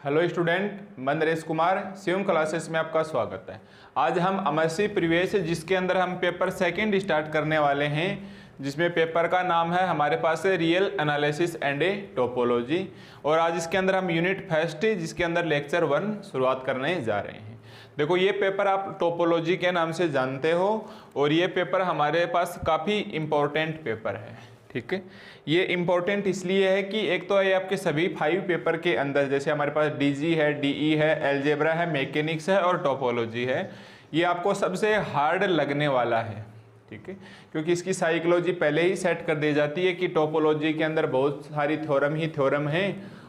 Hello student, मैं Naresh Kumar Shivam classes में आपका स्वागत है। आज हम एमएससी प्रीवियस जिसके अंदर हम पेपर सेकंड स्टार्ट करने वाले हैं, जिसमें पेपर का नाम है हमारे पास है real analysis and A topology. और आज इसके अंदर हम यूनिट फर्स्ट जिसके अंदर लेक्चर 1 शुरुआत करने जा रहे हैं। देखो, ये पेपर आप टोपोलॉजी के नाम से जानते हो और ये पेपर हमारे पास काफ़ी इम्पोर्टेंट पेपर है। ठीक है, ये इम्पोर्टेंट इसलिए है कि एक तो ये आपके सभी 5 पेपर के अंदर, जैसे हमारे पास डीजी है, डीई है, अलजेब्रा है, मैकेनिक्स है और टोपोलॉजी है, ये आपको सबसे हार्ड लगने वाला है। ठीक है, क्योंकि इसकी साइकोलॉजी पहले ही सेट कर दी जाती है कि टोपोलॉजी के अंदर बहुत सारी थ्योरम ही थ्योरम है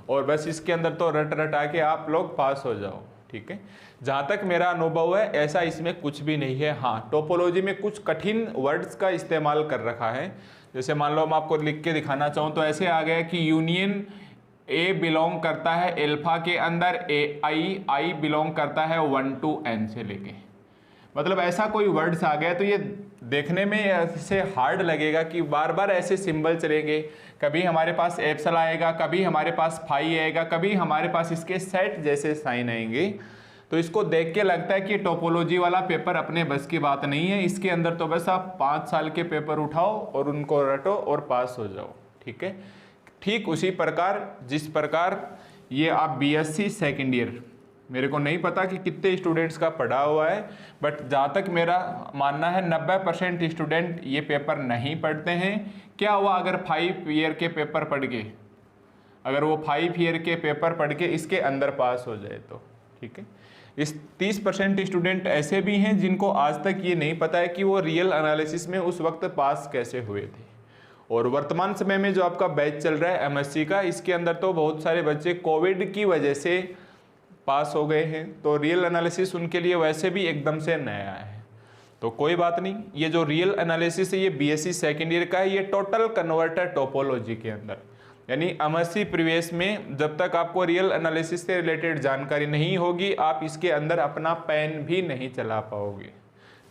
और बस इसके अंदर तो रट रटा के आप लोग पास हो जाओ। ठीक है, जहाँ तक मेरा अनुभव है ऐसा इसमें कुछ भी नहीं है। हाँ, टोपोलॉजी में कुछ कठिन वर्ड्स का इस्तेमाल कर रखा है। जैसे मान लो मैं आपको लिख के दिखाना चाहूँ तो ऐसे आ गया कि यूनियन ए बिलोंग करता है एल्फा के अंदर, ए आई बिलोंग करता है 1 to n से लेके, मतलब ऐसा कोई वर्ड्स आ गया तो ये देखने में ऐसे हार्ड लगेगा कि बार बार ऐसे सिंबल चलेंगे। कभी हमारे पास एप्सल आएगा, कभी हमारे पास फाई आएगा, कभी हमारे पास इसके सेट जैसे साइन आएंगे। तो इसको देख के लगता है कि टोपोलॉजी वाला पेपर अपने बस की बात नहीं है। इसके अंदर तो बस आप 5 साल के पेपर उठाओ और उनको रटो और पास हो जाओ। ठीक है, ठीक उसी प्रकार जिस प्रकार ये आप बीएससी सेकेंड ईयर, मेरे को नहीं पता कि कितने स्टूडेंट्स का पढ़ा हुआ है, बट जहाँ तक मेरा मानना है 90% स्टूडेंट ये पेपर नहीं पढ़ते हैं। क्या हुआ अगर 5 ईयर के पेपर पढ़ के, अगर वो 5 ईयर के पेपर पढ़ के इसके अंदर पास हो जाए तो। ठीक है, इस 30% स्टूडेंट ऐसे भी हैं जिनको आज तक ये नहीं पता है कि वो रियल एनालिसिस में उस वक्त पास कैसे हुए थे। और वर्तमान समय में जो आपका बैच चल रहा है एमएससी का, इसके अंदर तो बहुत सारे बच्चे कोविड की वजह से पास हो गए हैं, तो रियल एनालिसिस उनके लिए वैसे भी एकदम से नया है। तो कोई बात नहीं, ये जो रियल एनालिसिस है ये बीएससी सेकेंड ईयर का है। ये टोटल कन्वर्टर टोपोलॉजी के अंदर, यानी एमएससी प्रीवियस में जब तक आपको रियल एनालिसिस से रिलेटेड जानकारी नहीं होगी, आप इसके अंदर अपना पेन भी नहीं चला पाओगे।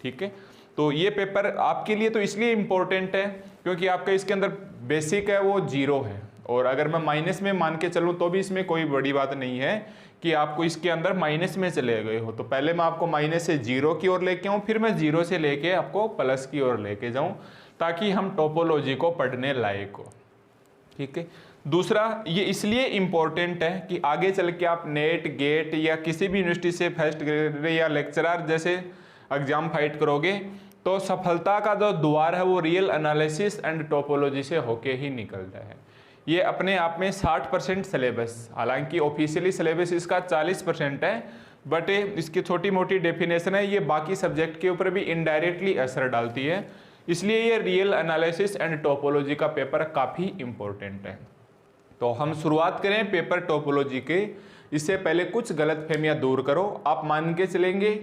ठीक है, तो ये पेपर आपके लिए तो इसलिए इम्पोर्टेंट है क्योंकि आपका इसके अंदर बेसिक है वो 0 है, और अगर मैं माइनस में मान के चलूँ तो भी इसमें कोई बड़ी बात नहीं है कि आपको इसके अंदर माइनस में चले गए हो। तो पहले मैं आपको माइनस से 0 की ओर लेके आऊँ, फिर मैं 0 से लेके आपको प्लस की ओर लेके जाऊँ, ताकि हम टोपोलॉजी को पढ़ने लायक हो। ठीक है, दूसरा ये इसलिए इम्पोर्टेंट है कि आगे चल के आप नेट, गेट या किसी भी यूनिवर्सिटी से फर्स्ट ग्रेड या लेक्चरर जैसे एग्जाम फाइट करोगे तो सफलता का जो द्वार है वो रियल एनालिसिस एंड टोपोलॉजी से होके ही निकलता है। ये अपने आप में 60% सिलेबस, हालांकि ऑफिशियली सिलेबस इसका 40% है, बट इसकी छोटी मोटी डेफिनेशन है, ये बाकी सब्जेक्ट के ऊपर भी इनडायरेक्टली असर डालती है। इसलिए ये रियल एनालिसिस एंड टोपोलॉजी का पेपर काफ़ी इम्पोर्टेंट है। तो हम शुरुआत करें पेपर टोपोलॉजी के। इससे पहले कुछ गलतफहमियां दूर करो। आप मान के चलेंगे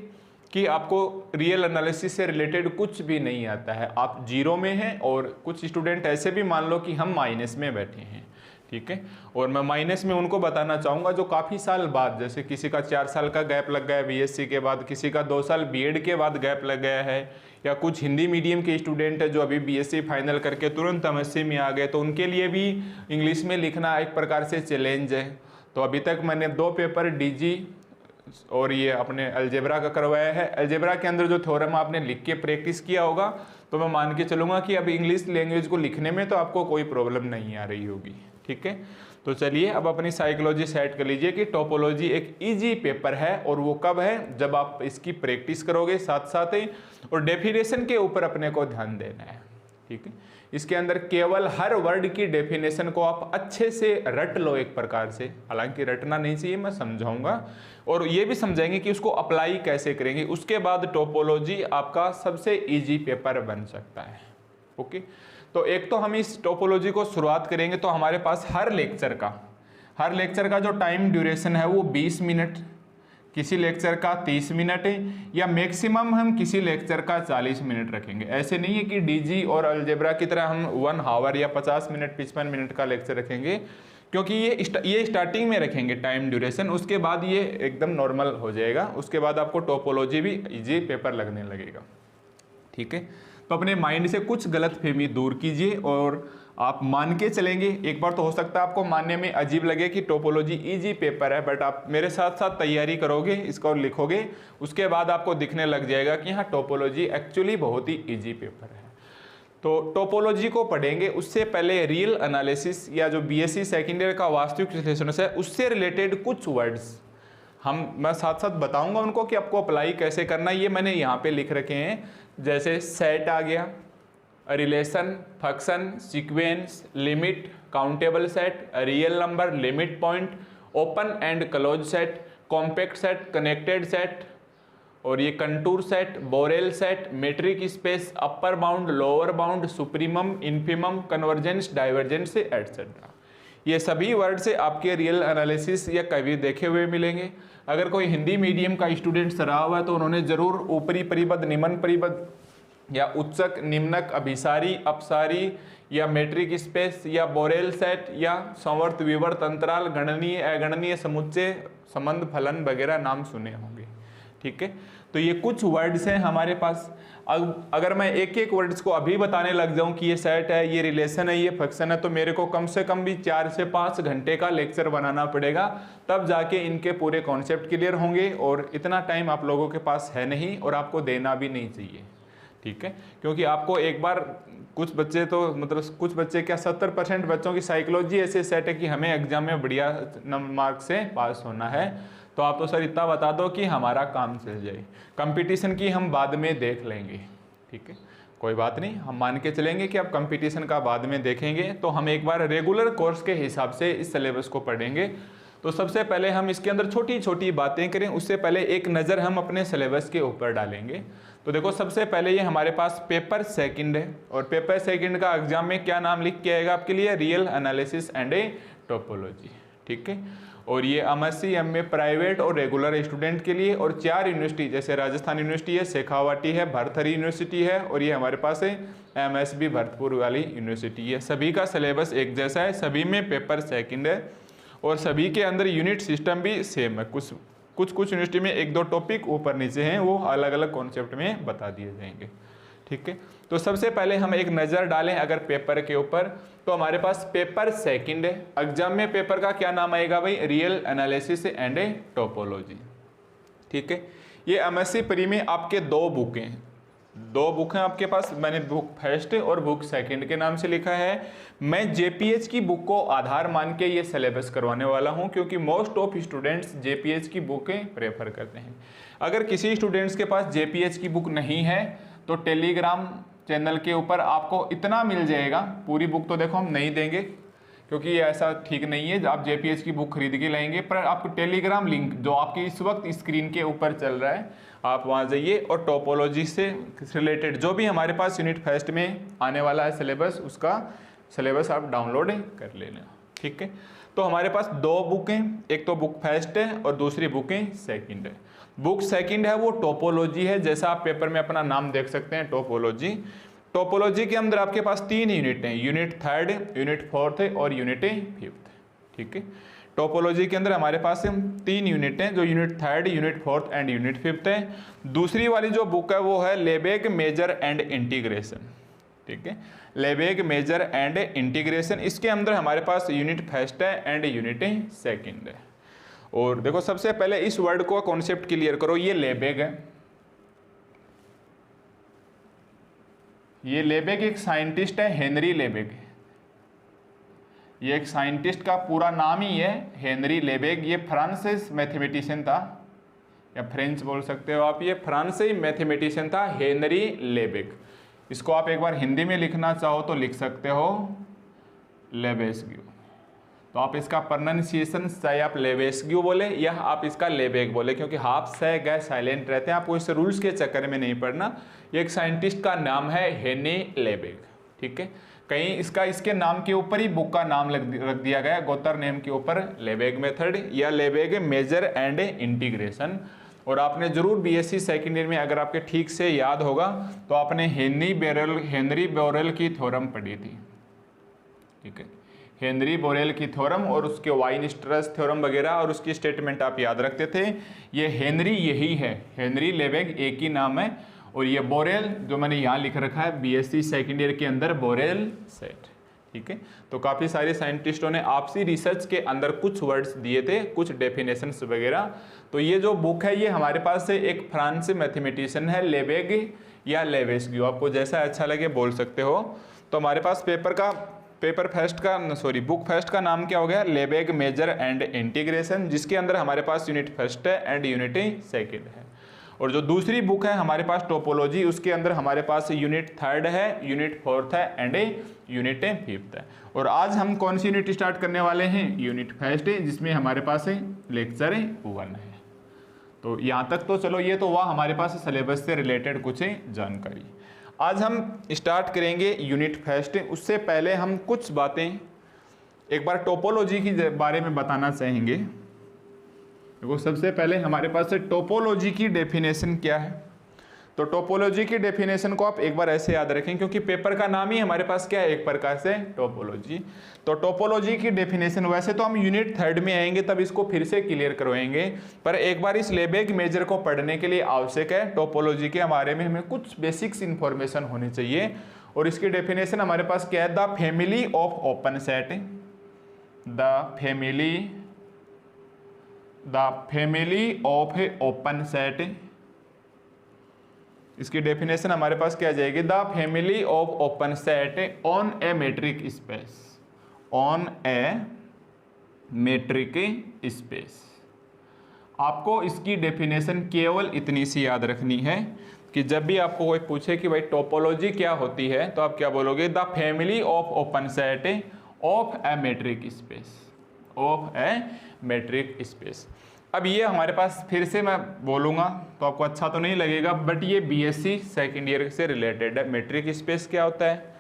कि आपको रियल एनालिसिस से रिलेटेड कुछ भी नहीं आता है, आप 0 में हैं, और कुछ स्टूडेंट ऐसे भी मान लो कि हम माइनस में बैठे हैं। ठीक है, और मैं माइनस में उनको बताना चाहूँगा जो काफ़ी साल बाद, जैसे किसी का 4 साल का गैप लग गया है बीएससी के बाद, किसी का 2 साल बीएड के बाद गैप लग गया है, या कुछ हिंदी मीडियम के स्टूडेंट है जो अभी बीएससी फाइनल करके तुरंत एमएससी में आ गए, तो उनके लिए भी इंग्लिश में लिखना एक प्रकार से चैलेंज है। तो अभी तक मैंने 2 पेपर डीजी और ये अपने अलजेब्रा का करवाया है। अलजेब्रा के अंदर जो थ्योरम आपने लिख के प्रैक्टिस किया होगा, तो मैं मान के चलूँगा कि अब इंग्लिश लैंग्वेज को लिखने में तो आपको कोई प्रॉब्लम नहीं आ रही होगी। ठीक है, तो चलिए अब अपनी साइकोलॉजी सेट कर लीजिए कि टोपोलॉजी एक इजी पेपर है, और वो कब है, जब आप इसकी प्रैक्टिस करोगे साथ साथ ही, और डेफिनेशन के ऊपर अपने को ध्यान देना है। ठीक है, इसके अंदर केवल हर वर्ड की डेफिनेशन को आप अच्छे से रट लो एक प्रकार से, हालांकि रटना नहीं चाहिए, मैं समझाऊंगा, और ये भी समझाएंगे कि उसको अप्लाई कैसे करेंगे। उसके बाद टोपोलॉजी आपका सबसे इजी पेपर बन सकता है। ओके, तो एक तो हम इस टोपोलॉजी को शुरुआत करेंगे, तो हमारे पास हर लेक्चर का जो टाइम ड्यूरेशन है वो 20 मिनट, किसी लेक्चर का 30 मिनट है, या मैक्सिमम हम किसी लेक्चर का 40 मिनट रखेंगे। ऐसे नहीं है कि डीजी और अलजेब्रा की तरह हम 1 आवर या 50 मिनट 55 मिनट का लेक्चर रखेंगे, क्योंकि ये स्टार्टिंग में रखेंगे टाइम ड्यूरेशन, उसके बाद ये एकदम नॉर्मल हो जाएगा। उसके बाद आपको टोपोलॉजी भी इजी पेपर लगने लगेगा। ठीक है, तो अपने माइंड से कुछ गलतफहमी दूर कीजिए और आप मान के चलेंगे। एक बार तो हो सकता है आपको मानने में अजीब लगे कि टोपोलॉजी इजी पेपर है, बट आप मेरे साथ साथ तैयारी करोगे, इसको और लिखोगे, उसके बाद आपको दिखने लग जाएगा कि हाँ टोपोलॉजी एक्चुअली बहुत ही इजी पेपर है। तो टोपोलॉजी को पढ़ेंगे, उससे पहले रियल एनालिसिस या जो बीएससी सेकेंड ईयर का वास्तविक विश्लेषण है उससे रिलेटेड कुछ वर्ड्स मैं साथ साथ बताऊंगा उनको कि आपको अप्लाई कैसे करना है। ये मैंने यहाँ पे लिख रखे हैं, जैसे सेट आ गया, relation, function, sequence, limit, countable set, real number, limit point, open and close set, compact set, connected set, और ये contour set, Borel set, metric space, upper bound, lower bound, supremum, infimum, convergence, divergence etcetera. ये सभी word से आपके real analysis या कभी देखे हुए मिलेंगे। अगर कोई हिंदी मीडियम का स्टूडेंट रहा हुआ है तो उन्होंने जरूर ऊपरी परिबद्ध, निम्न परिबद्ध या उच्चक, निम्नक, अभिसारी, अपसारी या मेट्रिक स्पेस या बोरेल सेट या संवर्त, विवर्त, अंतराल, गणनीय, अगणनीय समुच्चय, संबंध, फलन वगैरह नाम सुने होंगे। ठीक है, तो ये कुछ वर्ड्स हैं हमारे पास। अब अगर मैं एक एक वर्ड्स को अभी बताने लग जाऊं कि ये सेट है, ये रिलेशन है, ये फंक्शन है, तो मेरे को कम से कम भी 4 से 5 घंटे का लेक्चर बनाना पड़ेगा, तब जाके इनके पूरे कॉन्सेप्ट क्लियर होंगे। और इतना टाइम आप लोगों के पास है नहीं और आपको देना भी नहीं चाहिए। ठीक है, क्योंकि आपको एक बार कुछ बच्चे तो मतलब कुछ बच्चे क्या 70% बच्चों की साइकोलॉजी ऐसे सेट है कि हमें एग्जाम में बढ़िया मार्क से पास होना है, तो आप तो सर इतना बता दो कि हमारा काम चल जाए, कंपटीशन की हम बाद में देख लेंगे। ठीक है, कोई बात नहीं, हम मान के चलेंगे कि आप कंपटीशन का बाद में देखेंगे। तो हम एक बार रेगुलर कोर्स के हिसाब से इस सिलेबस को पढ़ेंगे। तो सबसे पहले हम इसके अंदर छोटी छोटी बातें करें, उससे पहले एक नज़र हम अपने सिलेबस के ऊपर डालेंगे। तो देखो, सबसे पहले ये हमारे पास पेपर सेकंड है, और पेपर सेकंड का एग्जाम में क्या नाम लिख के आएगा आपके लिए, real analysis and A topology. ठीक है, और ये एमएससी एमए प्राइवेट और रेगुलर स्टूडेंट के लिए, और 4 यूनिवर्सिटी जैसे राजस्थान यूनिवर्सिटी है, शेखावाटी है, भरथरी यूनिवर्सिटी है, और ये हमारे पास है एमएसबी भरतपुर वाली यूनिवर्सिटी है। सभी का सिलेबस एक जैसा है, सभी में पेपर सेकंड है, और सभी के अंदर यूनिट सिस्टम भी सेम है। कुछ यूनिवर्सिटी में 1-2 टॉपिक ऊपर नीचे हैं, वो अलग अलग कॉन्सेप्ट में बता दिए जाएंगे। ठीक है, तो सबसे पहले हम एक नज़र डालें अगर पेपर के ऊपर, तो हमारे पास पेपर सेकंड है। एग्जाम में पेपर का क्या नाम आएगा भाई, real analysis and A topology. ठीक है, ये एमएससी प्री में आपके 2 बुक हैं, 2 बुक हैं आपके पास। मैंने बुक फर्स्ट और बुक सेकंड के नाम से लिखा है। मैं जेपीएच की बुक को आधार मान के ये सिलेबस करवाने वाला हूँ, क्योंकि मोस्ट ऑफ स्टूडेंट्स जेपीएच की बुकें प्रेफर करते हैं। अगर किसी स्टूडेंट्स के पास जेपीएच की बुक नहीं है तो टेलीग्राम चैनल के ऊपर आपको इतना मिल जाएगा। पूरी बुक तो देखो हम नहीं देंगे, क्योंकि ये ऐसा ठीक नहीं है आप जेपीएच की बुक खरीद के लाएंगे, पर आपको टेलीग्राम लिंक जो आपकी इस वक्त स्क्रीन के ऊपर चल रहा है, आप वहाँ जाइए और टोपोलॉजी से रिलेटेड जो भी हमारे पास यूनिट फर्स्ट में आने वाला है सिलेबस, उसका सिलेबस आप डाउनलोड कर लेना। ठीक है, तो हमारे पास 2 बुक हैं, एक तो बुक फर्स्ट है और दूसरी बुक सेकंड है। बुक सेकंड है वो टोपोलॉजी है, जैसा आप पेपर में अपना नाम देख सकते हैं, टोपोलॉजी। टोपोलॉजी के अंदर आपके पास 3 यूनिट हैं, यूनिट 3rd, यूनिट 4th और यूनिट 5th। ठीक है, टोपोलॉजी के अंदर हमारे पास 3 यूनिट हैं, जो unit 3rd, unit 4th and unit 5th है। दूसरी वाली जो बुक है वो है लेबेग मेजर एंड इंटीग्रेशन। ठीक है, लेबेग मेजर एंड इंटीग्रेशन, इसके अंदर हमारे पास यूनिट फर्स्ट है एंड यूनिट सेकंड है। और देखो, सबसे पहले इस वर्ड को कॉन्सेप्ट क्लियर करो। ये लेबेग है, ये लेबेग एक साइंटिस्ट है, हेनरी लेबेग। ये एक साइंटिस्ट का पूरा नाम ही है हेनरी लेबेग। ये फ्रांसीसी मैथमेटिशियन था, या फ्रेंच बोल सकते हो आप, ये फ्रांसीसी मैथमेटिशियन था हेनरी लेबेग। इसको आप एक बार हिंदी में लिखना चाहो तो लिख सकते हो लेबेस्ग्यू। तो आप इसका प्रोनाउंसिएशन चाहे आप लेबेस्ग्यू बोले या आप इसका लेबेग बोले, क्योंकि हाफ से गए साइलेंट रहते हैं, आपको इस रूल्स के चक्कर में नहीं पड़ना। ये एक साइंटिस्ट का नाम है हेनी लेबेग। ठीक है, कहीं इसके नाम के ऊपर ही बुक का नाम रख दिया गया, गोतर नेम के ऊपर, लेबेग मेथड या लेबेग मेजर एंड इंटीग्रेशन। और आपने जरूर बीएससी सेकेंड ईयर में अगर आपके ठीक से याद होगा तो आपने हेनरी बोरेल की थ्योरम पढ़ी थी। ठीक है, हेनरी बोरेल की थ्योरम और उसके वाइन-स्ट्रस थ्योरम वगैरह और उसकी स्टेटमेंट आप याद रखते थे। ये हेनरी यही है, हेनरी लेबेग एक ही नाम है। और ये बोरेल जो मैंने यहाँ लिख रखा है बीएससी सेकेंड ईयर के अंदर बोरेल सेट। ठीक है, तो काफ़ी सारे साइंटिस्टों ने आपसी रिसर्च के अंदर कुछ वर्ड्स दिए थे, कुछ डेफिनेशंस वगैरह। तो ये जो बुक है ये हमारे पास से एक फ्रांस से मैथमेटिशियन है लेबेग या लेवेस्क्यू, आपको जैसा अच्छा लगे बोल सकते हो। तो हमारे पास बुक फर्स्ट का नाम क्या हो गया, लेबेग मेजर एंड इंटीग्रेशन, जिसके अंदर हमारे पास यूनिट फर्स्ट है एंड यूनिट सेकेंड है। और जो दूसरी बुक है हमारे पास टोपोलॉजी, उसके अंदर हमारे पास यूनिट थर्ड है, यूनिट फोर्थ है एंड यूनिट फिफ्थ है। और आज हम कौन सी यूनिट स्टार्ट करने वाले हैं, यूनिट फर्स्ट, जिसमें हमारे पास लेक्चर 1 है। तो यहाँ तक तो चलो, ये तो वह हमारे पास सिलेबस से रिलेटेड कुछ जानकारी। आज हम स्टार्ट करेंगे यूनिट फर्स्ट। उससे पहले हम कुछ बातें एक बार टोपोलॉजी के बारे में बताना चाहेंगे। देखो सबसे पहले हमारे पास से टोपोलॉजी की डेफिनेशन क्या है। तो टोपोलॉजी की डेफिनेशन को आप एक बार ऐसे याद रखें, क्योंकि पेपर का नाम ही हमारे पास क्या है, एक प्रकार से टोपोलॉजी। तो टोपोलॉजी की डेफिनेशन वैसे तो हम यूनिट थर्ड में आएंगे तब इसको फिर से क्लियर करवाएंगे, पर एक बार इस लेबेग मेजर को पढ़ने के लिए आवश्यक है टोपोलॉजी के बारे में हमें कुछ बेसिक्स इंफॉर्मेशन होनी चाहिए। और इसकी डेफिनेशन हमारे पास क्या है, the family of open set, the family of a open set. इसकी डेफिनेशन हमारे पास क्या आ जाएगी, the family of open set on a metric space, on a metric space. आपको इसकी डेफिनेशन केवल इतनी सी याद रखनी है कि जब भी आपको कोई पूछे कि भाई टोपोलॉजी क्या होती है, तो आप क्या बोलोगे, the family of open set of a metric space, of a metric space. अब ये हमारे पास फिर से मैं बोलूँगा तो आपको अच्छा तो नहीं लगेगा, बट ये बीएससी सेकेंड ईयर से रिलेटेड है। मेट्रिक स्पेस क्या होता है,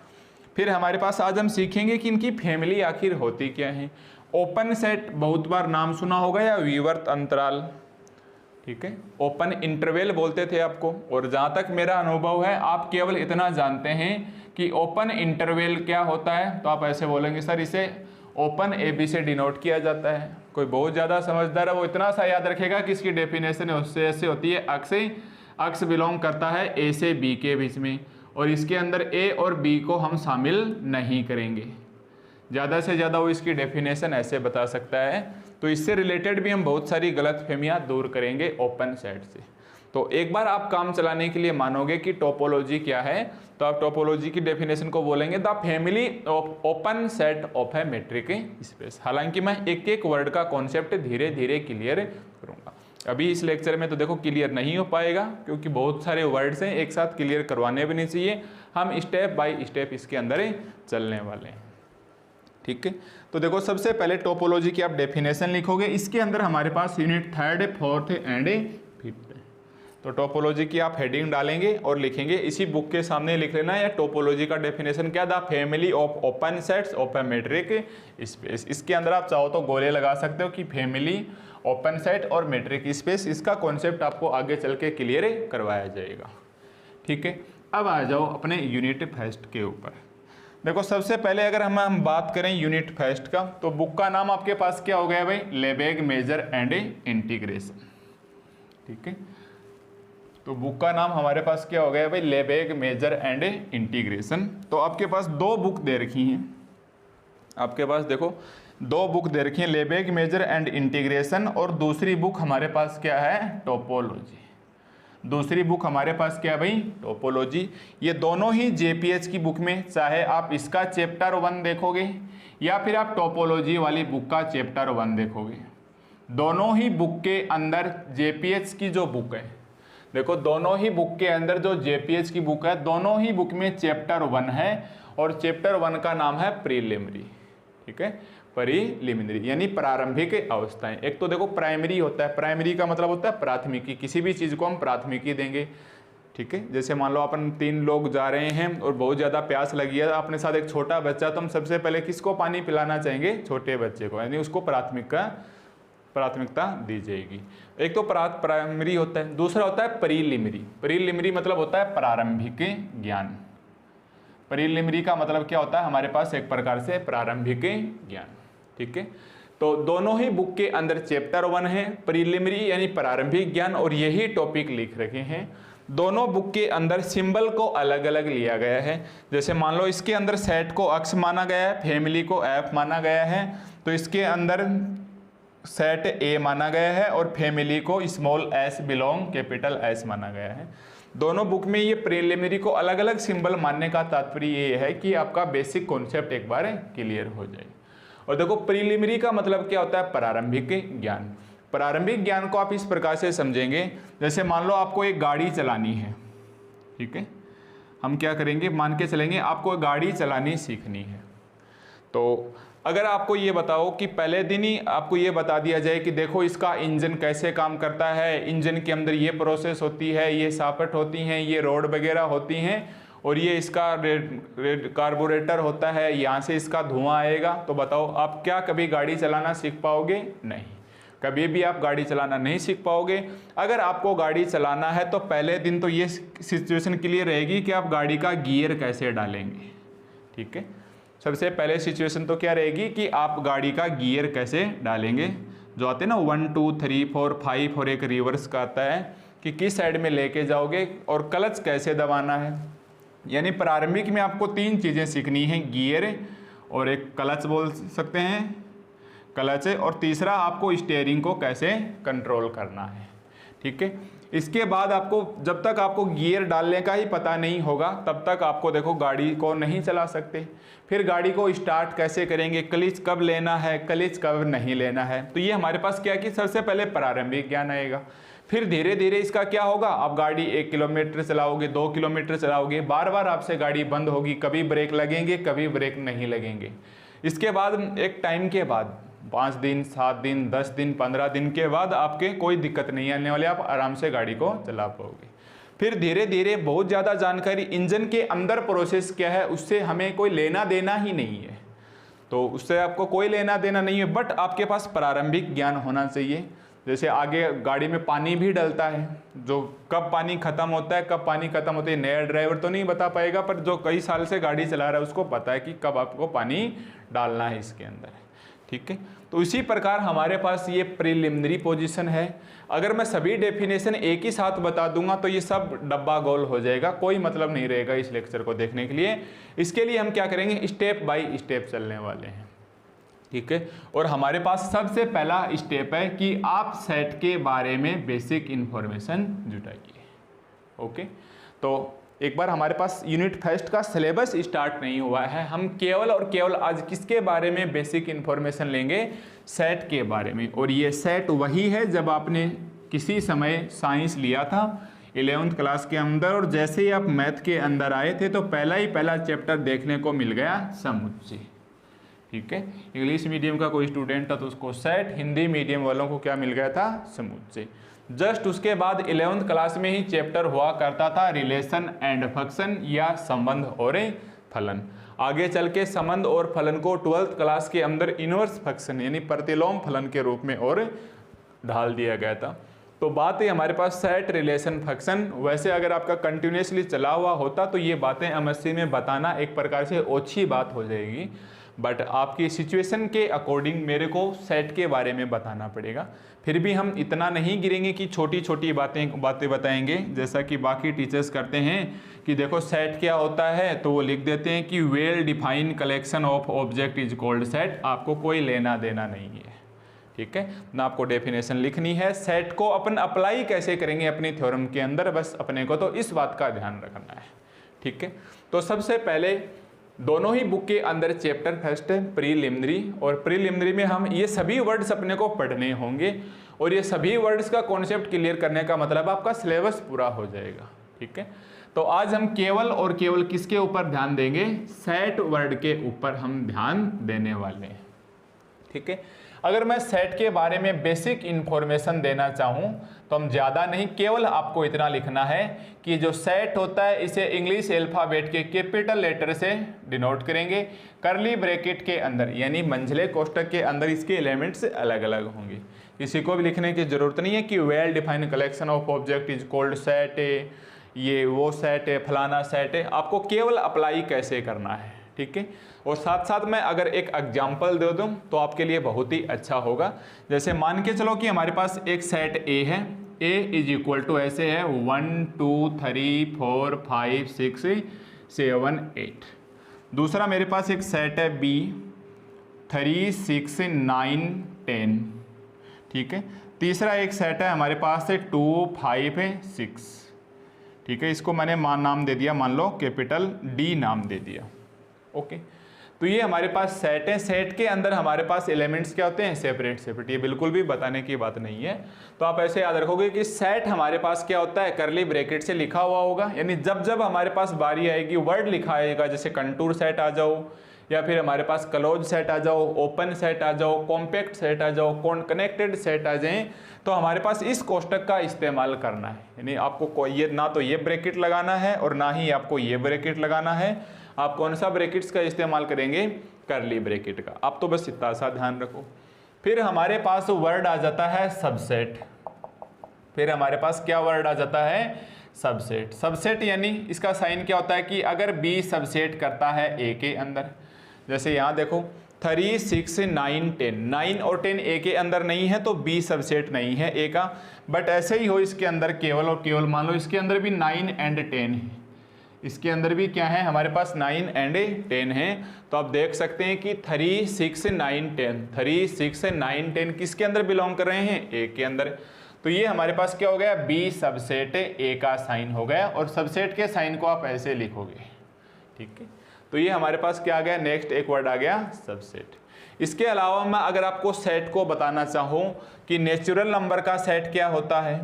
फिर हमारे पास आज हम सीखेंगे कि इनकी फैमिली आखिर होती क्या है। ओपन सेट बहुत बार नाम सुना होगा, या विवर्त अंतराल, ठीक है, ओपन इंटरवल बोलते थे आपको। और जहाँ तक मेरा अनुभव है आप केवल इतना जानते हैं कि ओपन इंटरवल क्या होता है, तो आप ऐसे बोलेंगे सर इसे ओपन ए बी से डिनोट किया जाता है। कोई बहुत ज़्यादा समझदार है वो इतना सा याद रखेगा कि इसकी डेफिनेशन उससे ऐसे होती है, अक्स बिलोंग करता है ए से बी के बीच में, और इसके अंदर ए और बी को हम शामिल नहीं करेंगे। ज़्यादा से ज़्यादा वो इसकी डेफिनेशन ऐसे बता सकता है। तो इससे रिलेटेड भी हम बहुत सारी गलतफहमियां दूर करेंगे ओपन सेट से। तो एक बार आप काम चलाने के लिए मानोगे कि टोपोलॉजी क्या है, तो आप टोपोलॉजी की डेफिनेशन को बोलेंगे the family of open set of a metric space. हालांकि मैं एक एक वर्ड का कॉन्सेप्ट धीरे धीरे क्लियर करूंगा। अभी इस लेक्चर में तो देखो क्लियर नहीं हो पाएगा, क्योंकि बहुत सारे वर्ड्स हैं, एक साथ क्लियर करवाने भी नहीं चाहिए। हम स्टेप बाय स्टेप इसके अंदर चलने वाले हैं, ठीक है। तो देखो सबसे पहले टोपोलॉजी की आप डेफिनेशन लिखोगे, इसके अंदर हमारे पास unit third, fourth and fifth. तो टोपोलॉजी की आप हेडिंग डालेंगे और लिखेंगे, इसी बुक के सामने लिख लेना, या टोपोलॉजी का डेफिनेशन क्या, the family of open sets of a metric space. इसके अंदर आप चाहो तो गोले लगा सकते हो कि फैमिली, ओपन सेट और मेट्रिक स्पेस, इसका कॉन्सेप्ट आपको आगे चल के क्लियर करवाया जाएगा, ठीक है। अब आ जाओ अपने यूनिट फर्स्ट के ऊपर। देखो सबसे पहले अगर हम बात करें यूनिट फर्स्ट का, तो बुक का नाम आपके पास क्या हो गया भाई, लेबेग मेजर एंड इंटीग्रेशन, ठीक है। तो बुक का नाम हमारे पास क्या हो गया भाई, लेबेग मेजर एंड इंटीग्रेशन। तो आपके पास दो बुक दे रखी हैं, आपके पास देखो दो बुक दे रखी हैं, लेबेग मेजर एंड इंटीग्रेशन, और दूसरी बुक हमारे पास क्या है, टोपोलॉजी। दूसरी बुक हमारे पास क्या है भाई, टोपोलॉजी। ये दोनों ही जेपीएच की बुक में, चाहे आप इसका चैप्टर 1 देखोगे या फिर आप टोपोलॉजी वाली बुक का चैप्टर 1 देखोगे, दोनों ही बुक के अंदर जेपीएच की जो बुक है, देखो दोनों ही बुक के अंदर जो जेपीएच की बुक है, दोनों ही बुक में चैप्टर 1 है, और चैप्टर 1 का नाम है प्रीलिमिनरी, ठीक है। प्रीलिमिनरी यानी प्रारंभिक अवस्थाएं। एक तो देखो प्राइमरी होता है, प्राइमरी का मतलब होता है प्राथमिकी, किसी भी चीज़ को हम प्राथमिकी देंगे, ठीक है। जैसे मान लो अपन 3 लोग जा रहे हैं और बहुत ज़्यादा प्यास लगी है, अपने साथ एक छोटा बच्चा, तो हम सबसे पहले किसको पानी पिलाना चाहेंगे, छोटे बच्चे को, यानी उसको प्राथमिकता दी जाएगी। एक तो प्राइमरी होता है, दूसरा होता है प्रीलिमिनरी। प्रीलिमिनरी मतलब होता है प्रारंभिक ज्ञान। प्रीलिमिनरी का मतलब क्या होता है, हमारे पास एक प्रकार से प्रारंभिक ज्ञान, ठीक है। तो दोनों ही बुक के अंदर चैप्टर 1 है, प्रीलिमिनरी यानी प्रारंभिक ज्ञान, और यही टॉपिक लिख रखे हैं। दोनों बुक के अंदर सिंबल को अलग अलग लिया गया है। जैसे मान लो इसके अंदर सेट को अक्स माना गया है, फैमिली को एफ माना गया है, तो इसके अंदर सेट ए माना गया है और फैमिली को small S belong capital S माना गया है। दोनों बुक में ये प्रीलिमिनरी को अलग अलग सिंबल मानने का तात्पर्य ये है कि आपका बेसिक कॉन्सेप्ट एक बार क्लियर हो जाए। और देखो प्रीलिमिनरी का मतलब क्या होता है, प्रारंभिक ज्ञान। प्रारंभिक ज्ञान को आप इस प्रकार से समझेंगे, जैसे मान लो आपको एक गाड़ी चलानी है, ठीक है, हम क्या करेंगे, मान के चलेंगे आपको गाड़ी चलानी सीखनी है। तो अगर आपको ये बताओ कि पहले दिन ही आपको ये बता दिया जाए कि देखो इसका इंजन कैसे काम करता है, इंजन के अंदर ये प्रोसेस होती है, ये सापट होती हैं, ये रोड वगैरह होती हैं और ये इसका कार्बोरेटर होता है, यहाँ से इसका धुआं आएगा, तो बताओ आप क्या कभी गाड़ी चलाना सीख पाओगे? नहीं, कभी भी आप गाड़ी चलाना नहीं सीख पाओगे। अगर आपको गाड़ी चलाना है तो पहले दिन तो ये सिचुएशन क्लियर रहेगी कि आप गाड़ी का गियर कैसे डालेंगे, ठीक है। सबसे पहले सिचुएशन तो क्या रहेगी कि आप गाड़ी का गियर कैसे डालेंगे, जो आते हैं ना 1 2 3 4 5 और एक रिवर्स का आता है कि किस साइड में लेके जाओगे और क्लच कैसे दबाना है। यानी प्रारंभिक में आपको 3 चीज़ें सीखनी है, गियर और एक क्लच बोल सकते हैं, क्लच है, और तीसरा आपको स्टीयरिंग को कैसे कंट्रोल करना है, ठीक है। इसके बाद आपको जब तक आपको गियर डालने का ही पता नहीं होगा तब तक आपको देखो गाड़ी को नहीं चला सकते। फिर गाड़ी को स्टार्ट कैसे करेंगे, क्लच कब लेना है, क्लच कब नहीं लेना है, तो ये हमारे पास क्या कि सबसे पहले प्रारंभिक ज्ञान आएगा। फिर धीरे धीरे इसका क्या होगा, आप गाड़ी 1 किलोमीटर चलाओगे, 2 किलोमीटर चलाओगे, बार बार आपसे गाड़ी बंद होगी, कभी ब्रेक लगेंगे कभी ब्रेक नहीं लगेंगे। इसके बाद एक टाइम के बाद 5 दिन 7 दिन 10 दिन 15 दिन के बाद आपके कोई दिक्कत नहीं आने वाली, आप आराम से गाड़ी को चला पाओगे। फिर धीरे धीरे बहुत ज़्यादा जानकारी इंजन के अंदर प्रोसेस क्या है उससे हमें कोई लेना देना ही नहीं है, तो उससे आपको कोई लेना देना नहीं है, बट आपके पास प्रारंभिक ज्ञान होना चाहिए। जैसे आगे गाड़ी में पानी भी डलता है, जो कब पानी खत्म होता है कब पानी खत्म होता है नया ड्राइवर तो नहीं बता पाएगा, पर जो कई साल से गाड़ी चला रहा है उसको पता है कि कब आपको पानी डालना है इसके अंदर, ठीक है। तो इसी प्रकार हमारे पास ये प्रीलिमिनरी पोजीशन है। अगर मैं सभी डेफिनेशन एक ही साथ बता दूंगा तो ये सब डब्बा गोल हो जाएगा, कोई मतलब नहीं रहेगा इस लेक्चर को देखने के लिए। इसके लिए हम क्या करेंगे, स्टेप बाय स्टेप चलने वाले हैं, ठीक है। और हमारे पास सबसे पहला स्टेप है कि आप सेट के बारे में बेसिक इंफॉर्मेशन जुटाइए, ओके। तो एक बार हमारे पास यूनिट फर्स्ट का सिलेबस स्टार्ट नहीं हुआ है, हम केवल और केवल आज किसके बारे में बेसिक इन्फॉर्मेशन लेंगे, सेट के बारे में। और ये सेट वही है जब आपने किसी समय साइंस लिया था 11th क्लास के अंदर, और जैसे ही आप मैथ के अंदर आए थे तो पहला चैप्टर देखने को मिल गया समुच्चय, ठीक है। इंग्लिश मीडियम का कोई स्टूडेंट था तो उसको सेट, हिंदी मीडियम वालों को क्या मिल गया था, समुच्चय। जस्ट उसके बाद 11th क्लास में ही चैप्टर हुआ करता था रिलेशन एंड फंक्शन या संबंध और फलन। आगे चल के संबंध और फलन को 12th क्लास के अंदर इनवर्स फंक्शन यानी प्रतिलोम फलन के रूप में और ढाल दिया गया था। तो बात है हमारे पास सेट रिलेशन फंक्शन, वैसे अगर आपका कंटिन्यूसली चला हुआ होता तो ये बातें एमएससी में बताना एक प्रकार से ओछी बात हो जाएगी, बट आपकी सिचुएशन के अकॉर्डिंग मेरे को सेट के बारे में बताना पड़ेगा। फिर भी हम इतना नहीं गिरेंगे कि छोटी छोटी बातें बताएंगे जैसा कि बाकी टीचर्स करते हैं कि देखो सेट क्या होता है, तो वो लिख देते हैं कि well defined collection of object is called set. आपको कोई लेना देना नहीं है, ठीक है ना, आपको डेफिनेशन लिखनी है। सेट को अपन अप्लाई कैसे करेंगे अपनी थ्योरम के अंदर, बस अपने को तो इस बात का ध्यान रखना है, ठीक है। तो सबसे पहले दोनों ही बुक के अंदर चैप्टर फर्स्ट है प्रीलिमिनरी, और प्रीलिमिनरी में हम ये सभी वर्ड्स अपने को पढ़ने होंगे, और ये सभी वर्ड्स का कॉन्सेप्ट क्लियर करने का मतलब आपका सिलेबस पूरा हो जाएगा, ठीक है। तो आज हम केवल और केवल किसके ऊपर ध्यान देंगे, सेट वर्ड के ऊपर हम ध्यान देने वाले हैं, ठीक है। अगर मैं सेट के बारे में बेसिक इन्फॉर्मेशन देना चाहूँ तो हम ज़्यादा नहीं, केवल आपको इतना लिखना है कि जो सेट होता है इसे इंग्लिश अल्फ़ाबेट के कैपिटल लेटर से डिनोट करेंगे, करली ब्रैकेट के अंदर यानी मंझले कोष्ठक के अंदर इसके एलिमेंट्स अलग अलग होंगे। किसी को भी लिखने की ज़रूरत नहीं है कि well defined collection of object is called set, ये वो सेट है, फलाना सेट है। आपको केवल अप्लाई कैसे करना है, ठीक है। और साथ साथ मैं अगर एक एग्जाम्पल दे दूं तो आपके लिए बहुत ही अच्छा होगा। जैसे मान के चलो कि हमारे पास एक सेट ए है, ए इज इक्वल टू ऐसे है 1 2 3 4 5 6 7 8। दूसरा मेरे पास एक सेट है बी 3 6 9 10, ठीक है। तीसरा एक सेट है हमारे पास से 2 5 6, ठीक है। इसको मैंने नाम दे दिया, मान लो कैपिटल डी नाम दे दिया, ओके। तो ये हमारे पास सेट है, सेट के अंदर हमारे पास एलिमेंट्स क्या होते हैं, सेपरेट सेपरेट, ये बिल्कुल भी बताने की बात नहीं है। तो आप ऐसे याद रखोगे कि सेट हमारे पास क्या होता है, करली ब्रैकेट से लिखा हुआ होगा, यानी जब जब हमारे पास बारी आएगी वर्ड लिखा आएगा, जैसे कंटूर सेट आ जाओ, या फिर हमारे पास क्लोज सेट आ जाओ, ओपन सेट आ जाओ, कॉम्पैक्ट सेट आ जाओ, कनेक्टेड सेट आ जाए, तो हमारे पास इस कोष्टक का इस्तेमाल करना है। यानी आपको कोई ये ना तो ये ब्रैकेट लगाना है और ना ही आपको ये ब्रैकेट लगाना है। आप कौन सा ब्रैकेट्स का इस्तेमाल करेंगे, करली ब्रैकेट का। आप तो बस इतना सा ध्यान रखो। फिर हमारे पास वर्ड आ जाता है सबसेट। फिर हमारे पास क्या वर्ड आ जाता है, सबसेट। सबसेट यानी इसका साइन क्या होता है कि अगर बी सबसेट करता है ए के अंदर, जैसे यहाँ देखो 3 6 9 10, 9 और 10 ए के अंदर नहीं है तो बी सबसेट नहीं है ए का। बट ऐसे ही हो इसके अंदर केवल और केवल मान लो इसके अंदर भी 9 एंड 10 है, इसके अंदर भी क्या है हमारे पास 9 एंड 10 है। तो आप देख सकते हैं कि 3 6 9 10, 3 6 9 10 किसके अंदर बिलोंग कर रहे हैं, ए के अंदर। तो ये हमारे पास क्या हो गया, बी सबसेट ए का साइन हो गया, और सबसेट के साइन को आप ऐसे लिखोगे, ठीक है। तो ये हमारे पास क्या आ गया, नेक्स्ट एक वर्ड आ गया सबसेट। इसके अलावा मैं अगर आपको सेट को बताना चाहूँ कि नेचुरल नंबर का सेट क्या होता है,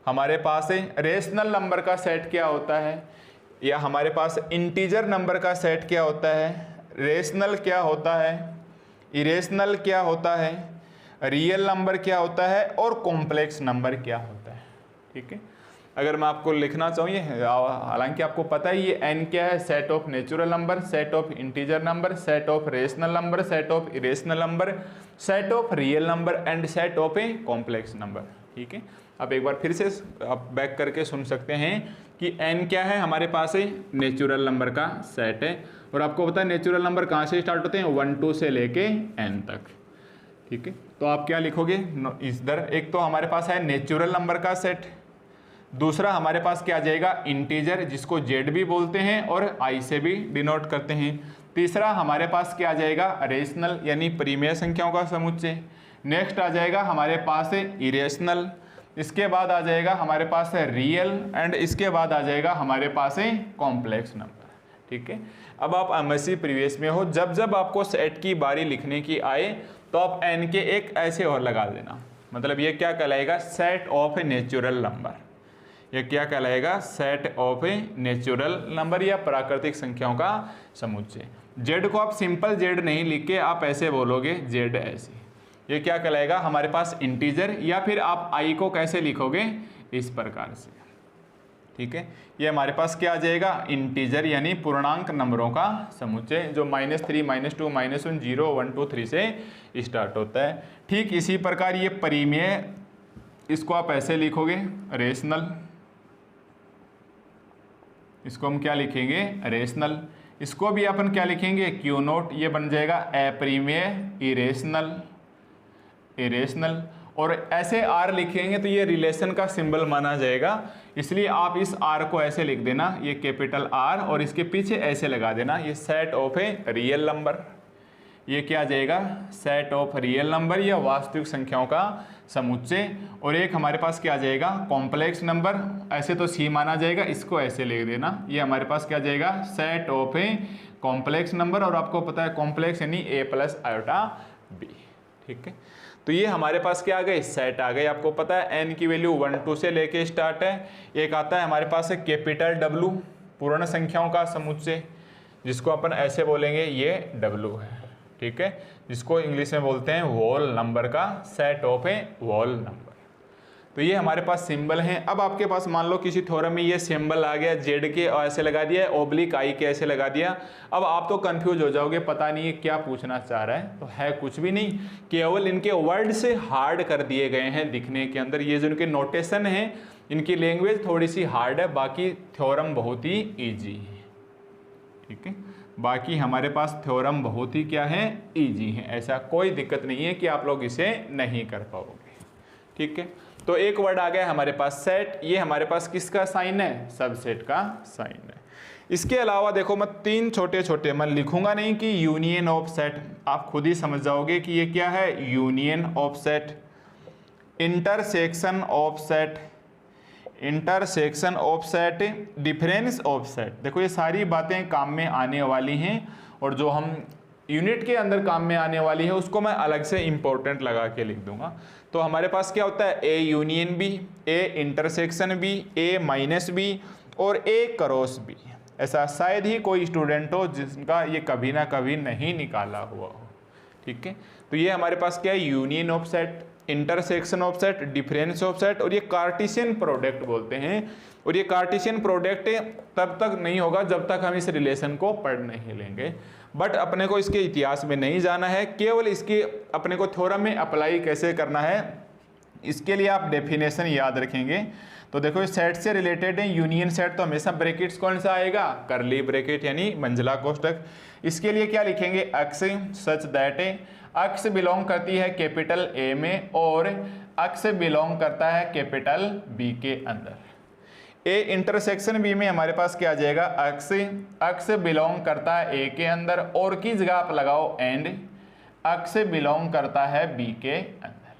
हमारे पास रेशनल नंबर का सेट क्या होता है, या हमारे पास इंटीजर नंबर का सेट क्या होता है, रेशनल क्या होता है, इरेशनल क्या होता है, रियल नंबर क्या होता है, और कॉम्प्लेक्स नंबर क्या होता है, ठीक है। अगर मैं आपको लिखना चाहूँ, ये हालांकि आपको पता है ये n क्या है, set of natural number, set of integer number, set of rational number, set of irrational number, set of real number and set of a complex number, ठीक है। आप एक बार फिर से आप बैक करके सुन सकते हैं कि n क्या है, हमारे पास है नेचुरल नंबर का सेट है, और आपको पता है नेचुरल नंबर कहाँ से स्टार्ट होते हैं, 1 2 से लेके n तक, ठीक है। तो आप क्या लिखोगे इधर, एक तो हमारे पास है नेचुरल नंबर का सेट, दूसरा हमारे पास क्या आ जाएगा, इंटीजर जिसको जेड भी बोलते हैं और आई से भी डिनोट करते हैं, तीसरा हमारे पास क्या आ जाएगा, रेशनल यानी परिमेय संख्याओं का समुच्चय, नेक्स्ट आ जाएगा हमारे पास है इरेशनल, इसके बाद आ जाएगा हमारे पास है रियल, एंड इसके बाद आ जाएगा हमारे पास है कॉम्प्लेक्स नंबर, ठीक है। अब आप एमएससी प्रीवियस में हो, जब जब आपको सेट की बारी लिखने की आए तो आप एन के एक ऐसे और लगा देना, मतलब ये क्या कहलाएगा, set of a natural number. ये क्या कहलाएगा, set of a natural number या प्राकृतिक संख्याओं का समुच्चय। जेड को आप सिंपल जेड नहीं लिख के आप ऐसे बोलोगे जेड ऐसे, ये क्या कहलाएगा हमारे पास इंटीजर, या फिर आप आई को कैसे लिखोगे, इस प्रकार से, ठीक है। ये हमारे पास क्या आ जाएगा, इंटीजर यानी पूर्णांक नंबरों का समुच्चय, जो -3 -2 -1 0 1 2 3 से स्टार्ट होता है। ठीक इसी प्रकार ये परिमेय, इसको आप ऐसे लिखोगे रेशनल, इसको हम क्या लिखेंगे, रेशनल, इसको भी अपन क्या लिखेंगे, क्यू नोट, ये बन जाएगा अपरिमेय, इरेशनल, इरेशनल, और ऐसे आर लिखेंगे तो ये रिलेशन का सिंबल माना जाएगा, इसलिए आप इस आर को ऐसे लिख देना, ये कैपिटल आर, और इसके पीछे ऐसे लगा देना, ये set of a real number, ये क्या आ जाएगा, सेट ऑफ रियल नंबर या वास्तविक संख्याओं का समुच्चय। और एक हमारे पास क्या आ जाएगा, कॉम्प्लेक्स नंबर, ऐसे तो सी माना जाएगा, इसको ऐसे लिख देना, ये हमारे पास क्या आ जाएगा, set of a complex number, और आपको पता है कॉम्प्लेक्स यानी a + आयोटा b, ठीक है। तो ये हमारे पास क्या आ गए, सेट आ गए। आपको पता है n की वैल्यू 1 2 से लेके स्टार्ट है। एक आता है हमारे पास कैपिटल W, पूर्ण संख्याओं का समुच्चय, जिसको अपन ऐसे बोलेंगे ये W है, ठीक है, जिसको इंग्लिश में बोलते हैं होल नंबर का set of a whole number. तो ये हमारे पास सिंबल हैं। अब आपके पास मान लो किसी थ्योरम में ये सिंबल आ गया, जेड के ऐसे लगा दिया, ओब्लिक आई के ऐसे लगा दिया, अब आप तो कंफ्यूज हो जाओगे, पता नहीं है क्या पूछना चाह रहा है। तो है कुछ भी नहीं, केवल इनके वर्ड से हार्ड कर दिए गए हैं दिखने के अंदर। ये जो इनके नोटेशन है, इनकी लैंग्वेज थोड़ी सी हार्ड है, बाकी थ्योरम बहुत ही ईजी है, ठीक है। बाकी हमारे पास थ्योरम बहुत ही क्या है, ईजी है, ऐसा कोई दिक्कत नहीं है कि आप लोग इसे नहीं कर पाओगे, ठीक है। तो एक वर्ड आ गया हमारे पास सेट, ये हमारे पास किसका साइन है, सबसेट का साइन है। इसके अलावा देखो मैं तीन छोटे छोटे, मैं लिखूंगा नहीं कि यूनियन ऑफ सेट, आप खुद ही समझ जाओगे कि ये क्या है, union of set, intersection of set, intersection of set, difference of set. देखो ये सारी बातें काम में आने वाली हैं, और जो हम यूनिट के अंदर काम में आने वाली है उसको मैं अलग से इंपॉर्टेंट लगा के लिख दूंगा। तो हमारे पास क्या होता है, a union b, a intersection b, a minus b और ए क्रॉस बी। ऐसा शायद ही कोई स्टूडेंट हो जिसका ये कभी ना कभी नहीं निकाला हुआ हो। ठीक है, तो ये हमारे पास क्या है, union of set, intersection of set, difference of set, और ये कार्टेशियन प्रोडक्ट बोलते हैं। और ये कार्टेशियन प्रोडक्ट तब तक नहीं होगा जब तक हम इस रिलेशन को पढ़ नहीं लेंगे। बट अपने को इसके इतिहास में नहीं जाना है, केवल इसकी अपने को थ्योरम में अप्लाई कैसे करना है इसके लिए आप डेफिनेशन याद रखेंगे। तो देखो इस सेट से रिलेटेड है, यूनियन सेट तो हमेशा ब्रैकेट्स कौन सा आएगा, करली ब्रैकेट यानी मंझला कोष्ठक। इसके लिए क्या लिखेंगे, अक्स सच दैट अक्स बिलोंग करती है कैपिटल ए में और अक्स बिलोंग करता है कैपिटल बी के अंदर। ए इंटरसेक्शन बी में हमारे पास क्या आ जाएगा, अक्स बिलोंग करता है ए के अंदर, और की जगह आप लगाओ एंड, अक्स बिलोंग करता है बी के अंदर।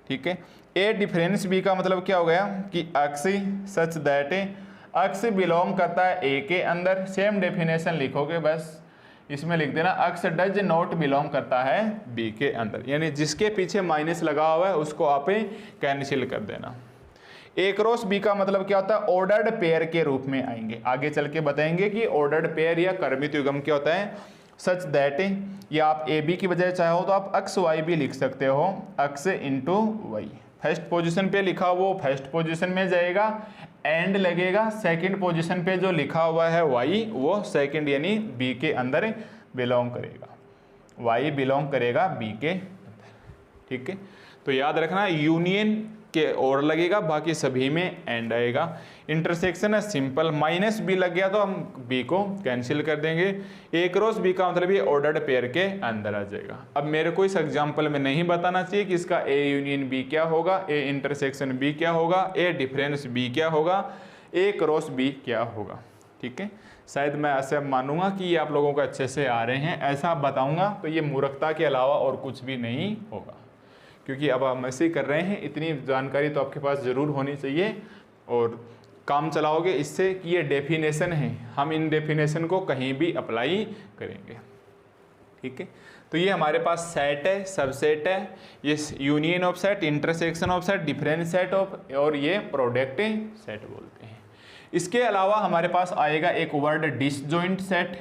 ठीक है, ए डिफरेंस बी का मतलब क्या हो गया कि अक्स सच दैट अक्स बिलोंग करता है ए के अंदर। सेम डेफिनेशन लिखोगे, बस इसमें लिख देना अक्स डज नॉट बिलोंग करता है बी के अंदर, यानी जिसके पीछे माइनस लगा हुआ है उसको आप कैंसिल कर देना। ए क्रॉस बी का मतलब क्या होता है, ऑर्डर्ड पेयर के रूप में आएंगे। आगे चल के बताएंगे कि ऑर्डर्ड पेयर या क्रमित युग्म क्या होता है। सच दैट, या आप ए बी की बजाय चाहो तो आप अक्स वाई भी लिख सकते हो, अक्स इंटू वाई। फर्स्ट पोजीशन पे लिखा वो फर्स्ट पोजीशन में जाएगा, एंड लगेगा। सेकंड पोजीशन पे जो लिखा हुआ है वाई वो सेकंड यानी बी के अंदर बिलोंग करेगा, वाई बिलोंग करेगा बी के अंदर। ठीक है, तो याद रखना यूनियन के और लगेगा, बाकी सभी में एंड आएगा। इंटरसेक्शन है सिंपल, माइनस बी लग गया तो हम बी को कैंसिल कर देंगे। ए क्रॉस बी का मतलब ये ऑर्डर्ड पेयर के अंदर आ जाएगा। अब मेरे को इस एग्जांपल में नहीं बताना चाहिए कि इसका ए यूनियन बी क्या होगा, ए इंटरसेक्शन बी क्या होगा, ए डिफरेंस बी क्या होगा, ए क्रॉस बी क्या होगा। ठीक है, शायद मैं ऐसे मानूंगा कि ये आप लोगों को अच्छे से आ रहे हैं, ऐसा बताऊंगा तो ये मूर्खता के अलावा और कुछ भी नहीं होगा, क्योंकि अब हम ऐसे ही कर रहे हैं। इतनी जानकारी तो आपके पास ज़रूर होनी चाहिए और काम चलाओगे इससे कि ये डेफिनेशन है, हम इन डेफिनेशन को कहीं भी अप्लाई करेंगे। ठीक है, तो ये हमारे पास सेट है, सबसेट है, ये union of set, intersection of set, difference set of, और ये प्रोडक्ट सेट बोलते हैं। इसके अलावा हमारे पास आएगा एक वर्ड डिसजॉइंट सेट,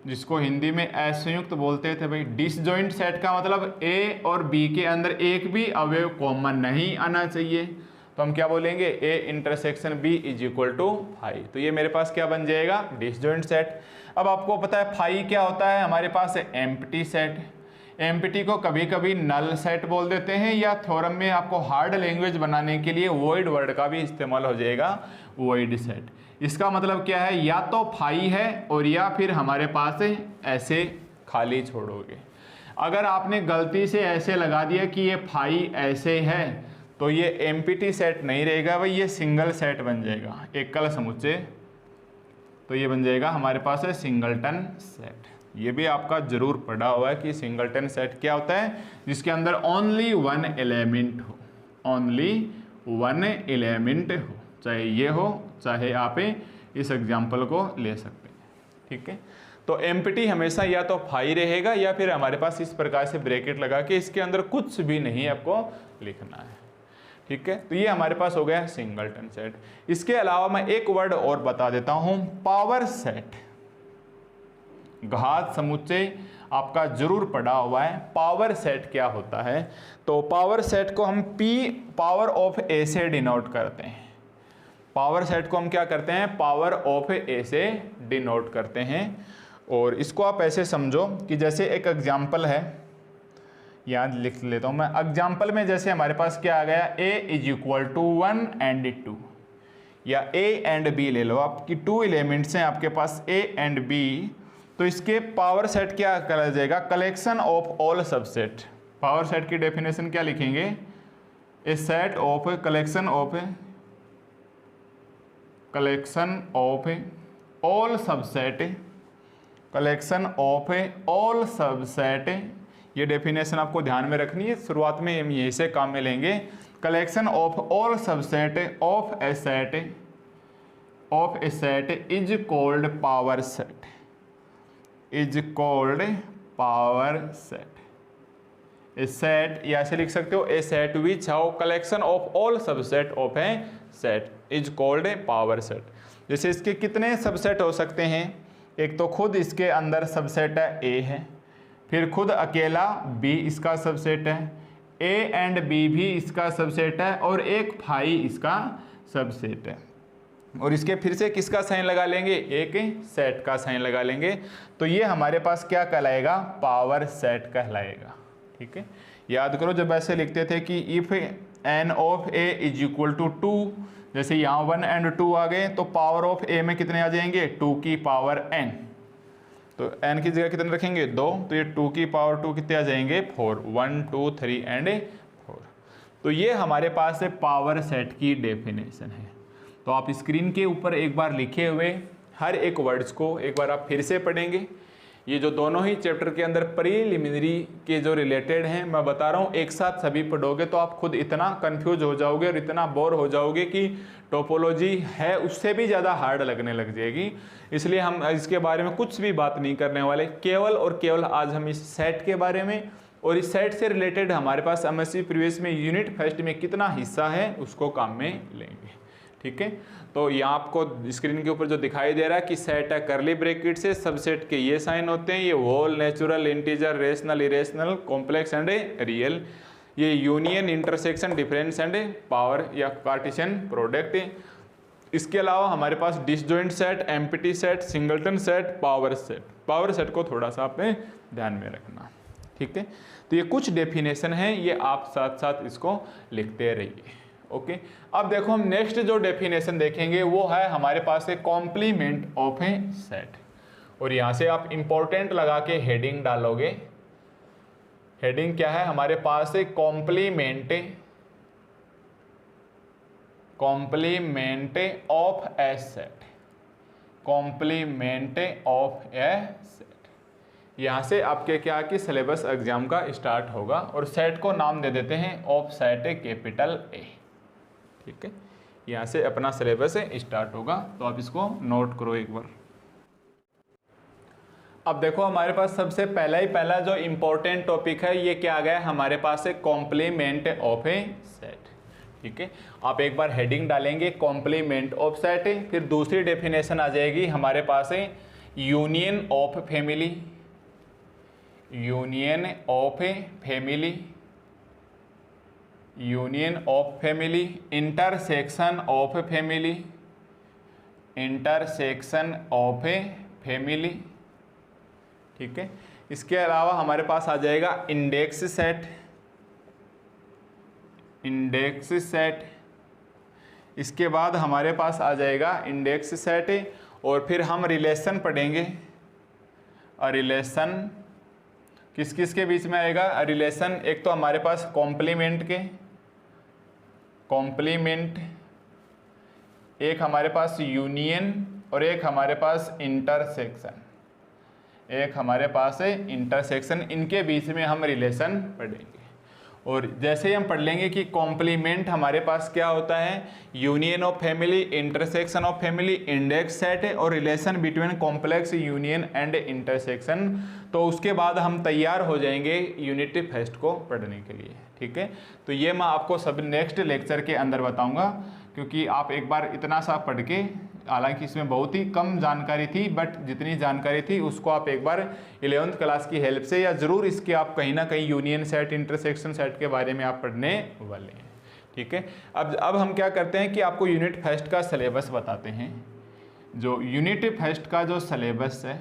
जिसको हिंदी में असंयुक्त बोलते थे भाई। डिसजॉइंट सेट का मतलब ए और बी के अंदर एक भी अवयव कॉमन नहीं आना चाहिए, तो हम क्या बोलेंगे, a intersection b is equal to phi. तो ये मेरे पास क्या बन जाएगा, डिसजॉइंट सेट। अब आपको पता है फाई क्या होता है, हमारे पास है एम्प्टी सेट। एम्प्टी को कभी कभी नल सेट बोल देते हैं, या थ्योरम में आपको हार्ड लैंग्वेज बनाने के लिए वॉइड वर्ड का भी इस्तेमाल हो जाएगा, वॉइड सेट। इसका मतलब क्या है, या तो फाई है और या फिर हमारे पास ऐसे खाली छोड़ोगे। अगर आपने गलती से ऐसे लगा दिया कि ये फाई ऐसे है तो ये एम्प्टी सेट नहीं रहेगा भाई, ये सिंगल सेट बन जाएगा, एकल समुच्चय। तो ये बन जाएगा हमारे पास है सिंगलटन सेट। ये भी आपका जरूर पढ़ा हुआ है कि सिंगलटन सेट क्या होता है, जिसके अंदर ओनली वन एलिमेंट हो, ओनली वन एलिमेंट हो, चाहे ये हो चाहे आप इस एग्जाम्पल को ले सकते हैं। ठीक है, तो एम्प्टी हमेशा या तो फाई रहेगा या फिर हमारे पास इस प्रकार से ब्रैकेट लगा के इसके अंदर कुछ भी नहीं आपको लिखना है। ठीक है, तो ये हमारे पास हो गया सिंगलटन सेट। इसके अलावा मैं एक वर्ड और बता देता हूं, पावर सेट। घात समुच्चय आपका जरूर पढ़ा हुआ है। पावर सेट क्या होता है, तो पावर सेट को हम P पावर ऑफ ए से डिनोट करते हैं। पावर सेट को हम क्या करते हैं, पावर ऑफ ए से डिनोट करते हैं। और इसको आप ऐसे समझो कि जैसे एक एग्जाम्पल है, यहाँ लिख लेता हूँ मैं। एग्जाम्पल में जैसे हमारे पास क्या आ गया, a is equal to 1 and 2, या a एंड b ले लो, आपकी 2 एलिमेंट्स हैं आपके पास a एंड b, तो इसके पावर सेट क्या कहा जाएगा, collection of all subset. Power set की डेफिनेशन क्या लिखेंगे, a set of collection of all subset, collection of all subset, ये डेफिनेशन आपको ध्यान में रखनी है, शुरुआत में हम यहीं से काम में लेंगे। Collection of all subset of a set is called power set, is called power set. A set या ऐसे लिख सकते हो, a set which how collection of all subset of a set is called a power set. जैसे इसके कितने subset हो सकते हैं, एक तो खुद इसके अंदर सबसेट है ए है, फिर खुद अकेला बी इसका सबसेट है, ए एंड बी भी इसका सबसेट है, और एक फाई इसका सबसेट है। और इसके फिर से किसका साइन लगा लेंगे, एक सेट का साइन लगा लेंगे, तो ये हमारे पास क्या कहलाएगा, पावर सेट कहलाएगा। ठीक है, याद करो जब ऐसे लिखते थे कि if n of a is equal to 2, जैसे यहाँ 1 एंड 2 आ गए तो पावर ऑफ ए में कितने आ जाएंगे, 2 की पावर n, तो n की जगह कितने रखेंगे 2, तो ये 2 की पावर 2 कितने आ जाएंगे 4, 1 2 3 एंड 4। तो ये हमारे पास पावर सेट की डेफिनेशन है। तो आप स्क्रीन के ऊपर एक बार लिखे हुए हर एक वर्ड्स को एक बार आप फिर से पढ़ेंगे। ये जो दोनों ही चैप्टर के अंदर प्रीलिमिनरी के जो रिलेटेड हैं, मैं बता रहा हूँ एक साथ सभी पढ़ोगे तो आप खुद इतना कंफ्यूज हो जाओगे और इतना बोर हो जाओगे कि टोपोलॉजी है उससे भी ज़्यादा हार्ड लगने लग जाएगी। इसलिए हम इसके बारे में कुछ भी बात नहीं करने वाले, केवल और केवल आज हम इस सेट के बारे में और इस सेट से रिलेटेड हमारे पास एमएससी प्रीवियस में यूनिट फर्स्ट में कितना हिस्सा है उसको काम में लेंगे। ठीक है, तो यहाँ आपको स्क्रीन के ऊपर जो दिखाई दे रहा है कि सेट है करली ब्रैकेट से, सबसेट के ये साइन होते हैं, ये whole, natural, integer, rational, irrational, complex and real, ये union, intersection, difference and power या कार्टेशियन प्रोडक्ट। इसके अलावा हमारे पास disjoint set, empty set, singleton set, power set. Power set को थोड़ा सा आपने ध्यान में रखना। ठीक है, तो ये कुछ डेफिनेशन है, ये आप साथ साथ इसको लिखते रहिए। ओके, अब देखो हम नेक्स्ट जो डेफिनेशन देखेंगे वो है हमारे पास एक कॉम्प्लीमेंट ऑफ ए सेट, और यहाँ से आप इंपॉर्टेंट लगा के हेडिंग डालोगे। हेडिंग क्या है हमारे पास, एक complement of a set, complement of a set. यहाँ से आपके क्या कि सिलेबस एग्जाम का स्टार्ट होगा, और सेट को नाम दे देते हैं ऑफ सेट कैपिटल ए। ठीक है, यहाँ से अपना सिलेबस स्टार्ट होगा, तो आप इसको नोट करो एक बार। अब देखो हमारे पास सबसे पहला जो इम्पोर्टेंट टॉपिक है ये क्या आ गया हमारे पास है, कॉम्प्लीमेंट ऑफ ए सेट। ठीक है, आप एक बार हेडिंग डालेंगे कॉम्प्लीमेंट ऑफ सेट, फिर दूसरी डेफिनेशन आ जाएगी हमारे पास है union of family, union of family, union of family, intersection of family, intersection of family. ठीक है, इसके अलावा हमारे पास आ जाएगा इंडेक्स सेट, इंडेक्स सेट। इसके बाद हमारे पास आ जाएगा इंडेक्स सेट, और फिर हम रिलेशन पढ़ेंगे। और रिलेशन किस किस के बीच में आएगा, रिलेशन एक तो हमारे पास कॉम्प्लीमेंट के, कॉम्प्लीमेंट, एक हमारे पास यूनियन, और एक हमारे पास इंटरसेक्शन, एक हमारे पास है इंटरसेक्शन। इनके बीच में हम रिलेशन पढ़ेंगे। और जैसे ही हम पढ़ लेंगे कि कॉम्प्लीमेंट हमारे पास क्या होता है, union of family, intersection of family, index set है, और relation between complex union and intersection, तो उसके बाद हम तैयार हो जाएंगे यूनिट फर्स्ट को पढ़ने के लिए। ठीक है, तो ये मैं आपको सब नेक्स्ट लेक्चर के अंदर बताऊंगा, क्योंकि आप एक बार इतना सा पढ़ के, हालांकि इसमें बहुत ही कम जानकारी थी, बट जितनी जानकारी थी उसको आप एक बार 11th क्लास की हेल्प से या ज़रूर इसके आप कहीं ना कहीं यूनियन सेट, इंटरसेक्शन सेट के बारे में आप पढ़ने वाले हैं। ठीक है, अब हम क्या करते हैं कि आपको यूनिट फर्स्ट का सिलेबस बताते हैं। जो यूनिट फर्स्ट का जो सिलेबस है,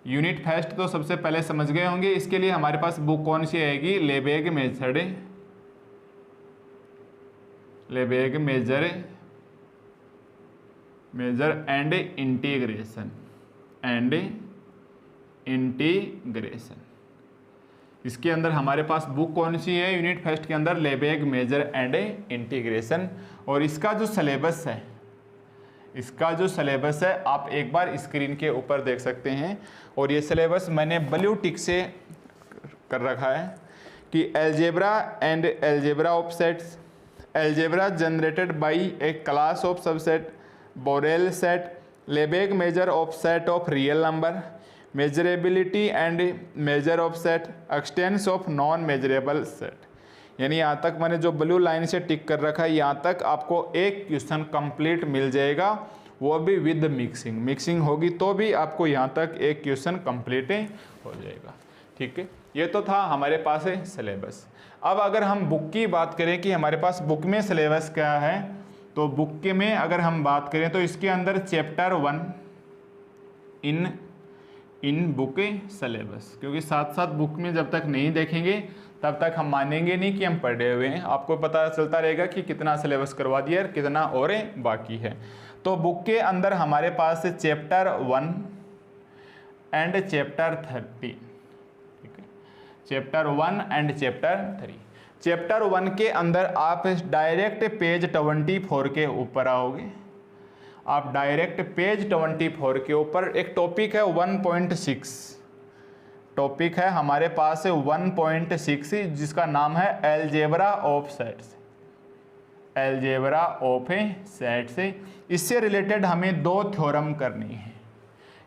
यूनिट फर्स्ट तो सबसे पहले समझ गए होंगे। इसके लिए हमारे पास बुक कौन सी आएगी, लेबेग मेथड, लेबेग मेजर एंड इंटीग्रेशन, इसके अंदर हमारे पास बुक कौन सी है यूनिट फर्स्ट के अंदर, लेबेग मेजर एंड इंटीग्रेशन। और इसका जो सिलेबस है, इसका जो सिलेबस है आप एक बार स्क्रीन के ऊपर देख सकते हैं। और ये सिलेबस मैंने ब्लू टिक से कर रखा है कि algebra and algebra of sets, algebra generated by a class of subset, Borel set, Lebesgue measure of set of real number, measurability and measure of set, existence of non measurable set. यानी यहाँ तक मैंने जो blue line से टिक कर रखा है, यहाँ तक आपको एक क्वेश्चन कंप्लीट मिल जाएगा, वो भी विद मिक्सिंग। मिक्सिंग होगी तो भी आपको यहाँ तक एक क्वेश्चन कंप्लीट हो जाएगा। ठीक है, ये तो था हमारे पास है सिलेबस। अब अगर हम बुक की बात करें कि हमारे पास बुक में सिलेबस क्या है, तो बुक के में अगर हम बात करें तो इसके अंदर चैप्टर 1 इन बुक सिलेबस, क्योंकि साथ साथ बुक में जब तक नहीं देखेंगे तब तक हम मानेंगे नहीं कि हम पढ़े हुए हैं। आपको पता चलता रहेगा कि कितना सिलेबस करवा दिया और कितना और बाकी है। तो बुक के अंदर हमारे पास चैप्टर 1 एंड चैप्टर 30। ठीक है, चैप्टर 1 एंड चैप्टर 3। चैप्टर 1 के अंदर आप डायरेक्ट पेज 24 के ऊपर आओगे। आप डायरेक्ट पेज 24 के ऊपर एक टॉपिक है 1.6, टॉपिक है हमारे पास 1.6 जिसका नाम है algebra of sets, algebra of sets. इससे रिलेटेड हमें 2 थ्योरम करनी है।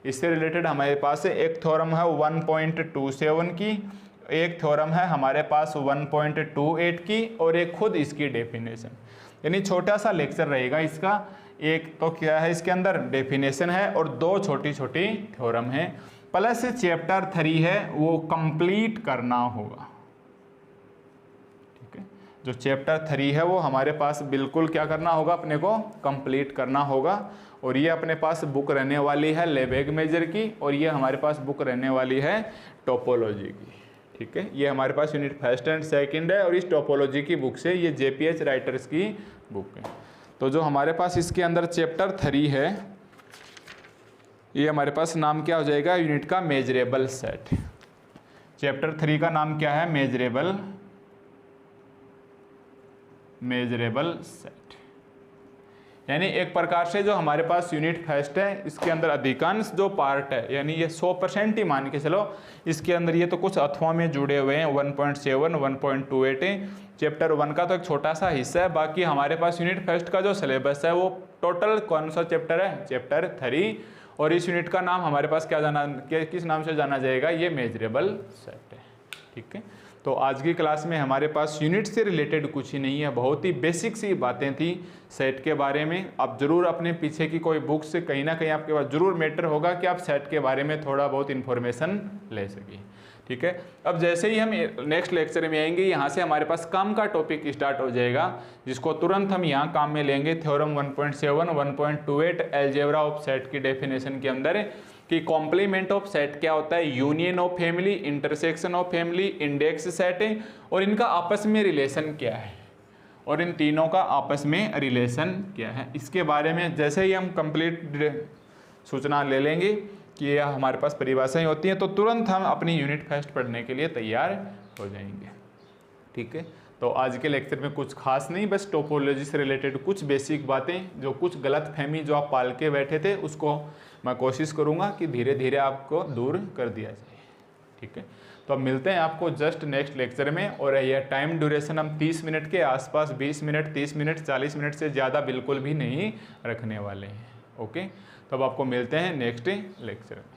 इससे रिलेटेड हमारे पास एक थ्योरम है 1.27 की, एक थ्योरम है हमारे पास 1.28 की, और एक खुद इसकी डेफिनेशन। यानी छोटा सा लेक्चर रहेगा इसका। एक तो क्या है इसके अंदर डेफिनेशन है और 2 छोटी छोटी थ्योरम है, प्लस चैप्टर 3 है वो कंप्लीट करना होगा। ठीक है, जो चैप्टर 3 है वो हमारे पास बिल्कुल क्या करना होगा, अपने को कंप्लीट करना होगा। और ये अपने पास बुक रहने वाली है लेबेग मेजर की, और ये हमारे पास बुक रहने वाली है टोपोलॉजी की। ठीक है, ये हमारे पास यूनिट फर्स्ट एंड सेकंड है, और इस टोपोलॉजी की बुक से ये JPH राइटर्स की बुक है। तो जो हमारे पास इसके अंदर चैप्टर 3 है, ये हमारे पास नाम क्या हो जाएगा, यूनिट का मेजरेबल सेट। चैप्टर 3 का नाम क्या है, मेजरेबल सेट। यानी एक प्रकार से जो हमारे पास यूनिट फर्स्ट है इसके अंदर अधिकांश जो पार्ट है, यानी ये 100% ही मान के चलो, इसके अंदर ये तो कुछ अथवा में जुड़े हुए हैं 1.7 1.28 है। चैप्टर 1 का तो एक छोटा सा हिस्सा है, बाकी हमारे पास यूनिट फर्स्ट का जो सिलेबस है वो टोटल कौन सा चैप्टर है, चैप्टर 3। और इस यूनिट का नाम हमारे पास किस नाम से जाना जाएगा, ये मेजरेबल सेट है। ठीक है, तो आज की क्लास में हमारे पास यूनिट से रिलेटेड कुछ ही नहीं है, बहुत ही बेसिक सी बातें थी सेट के बारे में। आप जरूर अपने पीछे की कोई बुक से कहीं ना कहीं आपके पास जरूर मैटर होगा कि आप सेट के बारे में थोड़ा बहुत इन्फॉर्मेशन ले सकें। ठीक है, अब जैसे ही हम नेक्स्ट लेक्चर में आएंगे, यहाँ से हमारे पास काम का टॉपिक स्टार्ट हो जाएगा, जिसको तुरंत हम यहाँ काम में लेंगे। थ्योरम 1.7 1.28 एलजेब्रा ऑफ सेट की डेफिनेशन के अंदर कि कॉम्प्लीमेंट ऑफ सेट क्या होता है, union of family, intersection of family, index set है, और इनका आपस में रिलेशन क्या है, और इन तीनों का आपस में रिलेशन क्या है, इसके बारे में जैसे ही हम कंप्लीट सूचना ले लेंगे कि यह हमारे पास परिभाषाएं होती हैं, तो तुरंत हम अपनी यूनिट फर्स्ट पढ़ने के लिए तैयार हो जाएंगे। ठीक है, तो आज के लेक्चर में कुछ खास नहीं, बस टोपोलॉजी से रिलेटेड कुछ बेसिक बातें, जो कुछ गलत फहमी जो आप पाल के बैठे थे उसको मैं कोशिश करूंगा कि धीरे धीरे आपको दूर कर दिया जाए। ठीक है, तो अब मिलते हैं आपको जस्ट नेक्स्ट लेक्चर में। और यह टाइम ड्यूरेशन हम 30 मिनट के आसपास, 20 मिनट 30 मिनट 40 मिनट से ज़्यादा बिल्कुल भी नहीं रखने वाले हैं। ओके, तो अब आपको मिलते हैं नेक्स्ट लेक्चर में।